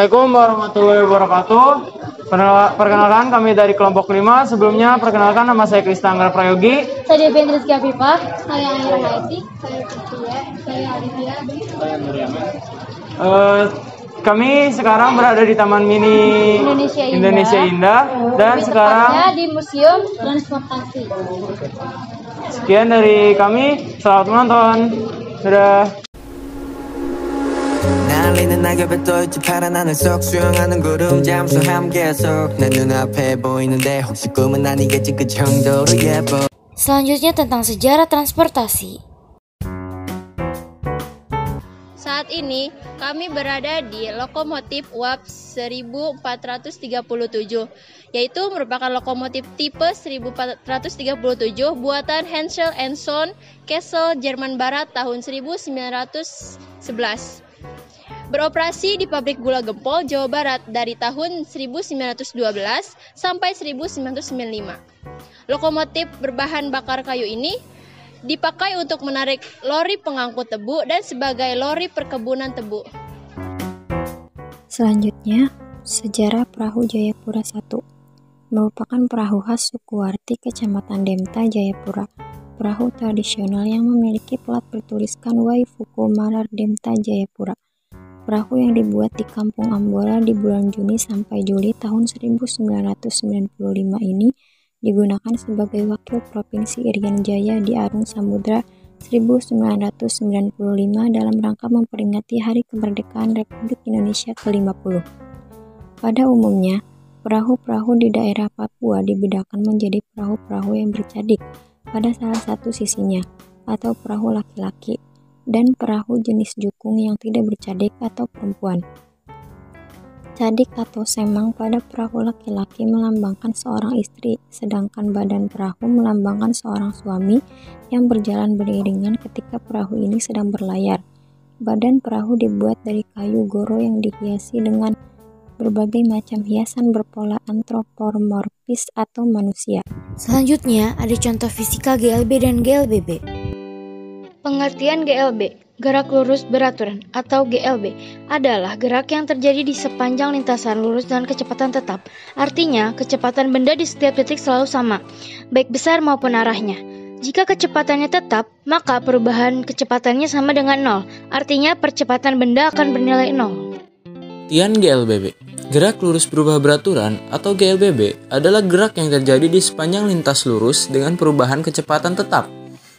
Assalamualaikum warahmatullahi wabarakatuh. Perkenalkan kami dari kelompok 5. Sebelumnya perkenalkan nama saya Krista Anggara Prayogi. Saya Devi Rizky Afifah. Saya Aira Haiti. Saya Cynthia. Saya Aditya. Saya Nuriana. Kami sekarang berada di Taman Mini Indonesia Indah dan sekarang di Museum Transportasi. Sekian dari kami. Selamat menonton. Dadah. 날리는 낙엽에 떠있지 파란 하늘 속 수영하는 구름 잠수함 계속 내 눈앞에 보이는데 혹시 꿈은 아니겠지 그 정도로 예뻐. Selanjutnya tentang sejarah transportasi. Saat ini kami berada di lokomotif UAP 1437, yaitu merupakan lokomotif tipe 1437 buatan Hensel & Son, Kassel, Jerman Barat tahun 1911. Beroperasi di pabrik gula Gempol, Jawa Barat dari tahun 1912 sampai 1995. Lokomotif berbahan bakar kayu ini dipakai untuk menarik lori pengangkut tebu dan sebagai lori perkebunan tebu. Selanjutnya, sejarah Perahu Jayapura 1 merupakan perahu khas suku Warti, Kecamatan Demta, Jayapura. Perahu tradisional yang memiliki plat bertuliskan Waifuku Marar Demta Jayapura. Perahu yang dibuat di Kampung Ambora di bulan Juni sampai Juli tahun 1995 ini digunakan sebagai wakil Provinsi Irian Jaya di Arung Samudra 1995 dalam rangka memperingati Hari Kemerdekaan Republik Indonesia ke-50. Pada umumnya, perahu-perahu di daerah Papua dibedakan menjadi perahu-perahu yang bercadik pada salah satu sisinya, atau perahu laki-laki, dan perahu jenis jukung yang tidak bercadik atau perempuan. Cadik atau semang pada perahu laki-laki melambangkan seorang istri, sedangkan badan perahu melambangkan seorang suami yang berjalan beriringan ketika perahu ini sedang berlayar. Badan perahu dibuat dari kayu goro yang dihiasi dengan berbagai macam hiasan berpola antropomorfis atau manusia. Selanjutnya ada contoh fisika GLB dan GLBB. Pengertian GLB, gerak lurus beraturan atau GLB, adalah gerak yang terjadi di sepanjang lintasan lurus dengan kecepatan tetap. Artinya, kecepatan benda di setiap titik selalu sama, baik besar maupun arahnya. Jika kecepatannya tetap, maka perubahan kecepatannya sama dengan 0. Artinya, percepatan benda akan bernilai 0. Pengertian GLBB, gerak lurus berubah beraturan atau GLBB adalah gerak yang terjadi di sepanjang lintas lurus dengan perubahan kecepatan tetap.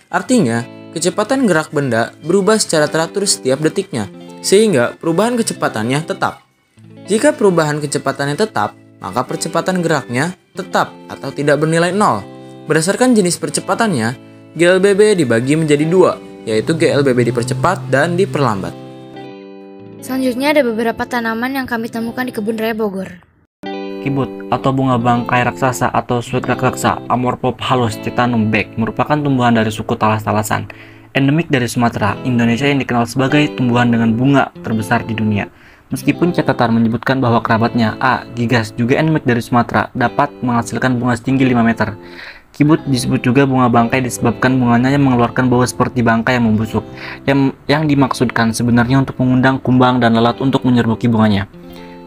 Artinya, kecepatan gerak benda berubah secara teratur setiap detiknya, sehingga perubahan kecepatannya tetap. Jika perubahan kecepatannya tetap, maka percepatan geraknya tetap atau tidak bernilai 0. Berdasarkan jenis percepatannya, GLBB dibagi menjadi 2, yaitu GLBB dipercepat dan diperlambat. Selanjutnya ada beberapa tanaman yang kami temukan di Kebun Raya Bogor. Kibut atau bunga bangkai raksasa atau sweet raksasa Amorphophalus titanum Beck merupakan tumbuhan dari suku talas-talasan endemik dari Sumatera, Indonesia yang dikenal sebagai tumbuhan dengan bunga terbesar di dunia. Meskipun catatan menyebutkan bahwa kerabatnya A. gigas juga endemik dari Sumatera dapat menghasilkan bunga setinggi 5 meter. Kibut disebut juga bunga bangkai disebabkan bunganya yang mengeluarkan bau seperti bangkai yang membusuk, yang dimaksudkan sebenarnya untuk mengundang kumbang dan lalat untuk menyeruki bunganya.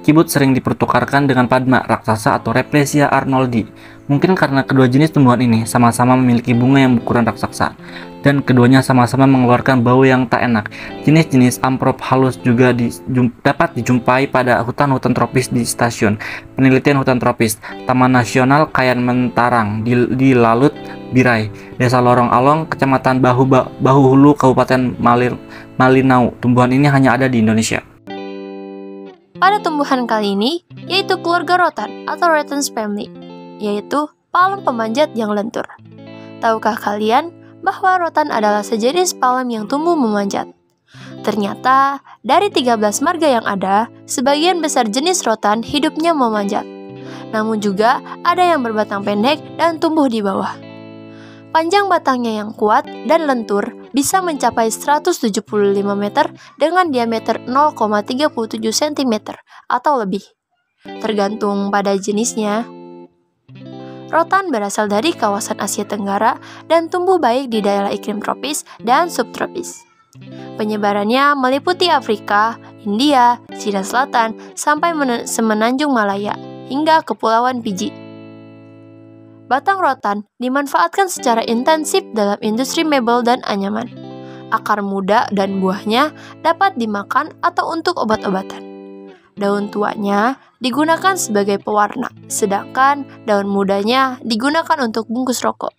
Kibut sering dipertukarkan dengan padma raksasa atau Replesia arnoldi, mungkin karena kedua jenis tumbuhan ini sama-sama memiliki bunga yang berukuran raksasa, dan keduanya sama-sama mengeluarkan bau yang tak enak. Jenis-jenis Amorphophalus juga dapat dijumpai pada hutan-hutan tropis di Stasiun Penelitian Hutan Tropis Taman Nasional Kayan Mentarang di Lalut Birai, Desa Lorong Along, Kecamatan Bahu Hulu, Kabupaten Malinau. Tumbuhan ini hanya ada di Indonesia. Pada tumbuhan kali ini, yaitu keluarga rotan atau Rattan's family, yaitu palem pemanjat yang lentur. Tahukah kalian bahwa rotan adalah sejenis palem yang tumbuh memanjat? Ternyata, dari 13 marga yang ada, sebagian besar jenis rotan hidupnya memanjat. Namun juga ada yang berbatang pendek dan tumbuh di bawah. Panjang batangnya yang kuat dan lentur bisa mencapai 175 meter dengan diameter 0,37 cm atau lebih, tergantung pada jenisnya. Rotan berasal dari kawasan Asia Tenggara dan tumbuh baik di daerah iklim tropis dan subtropis. Penyebarannya meliputi Afrika, India, Cina Selatan, sampai semenanjung Malaya, hingga Kepulauan Fiji. Batang rotan dimanfaatkan secara intensif dalam industri mebel dan anyaman. Akar muda dan buahnya dapat dimakan atau untuk obat-obatan. Daun tuanya digunakan sebagai pewarna, sedangkan daun mudanya digunakan untuk bungkus rokok.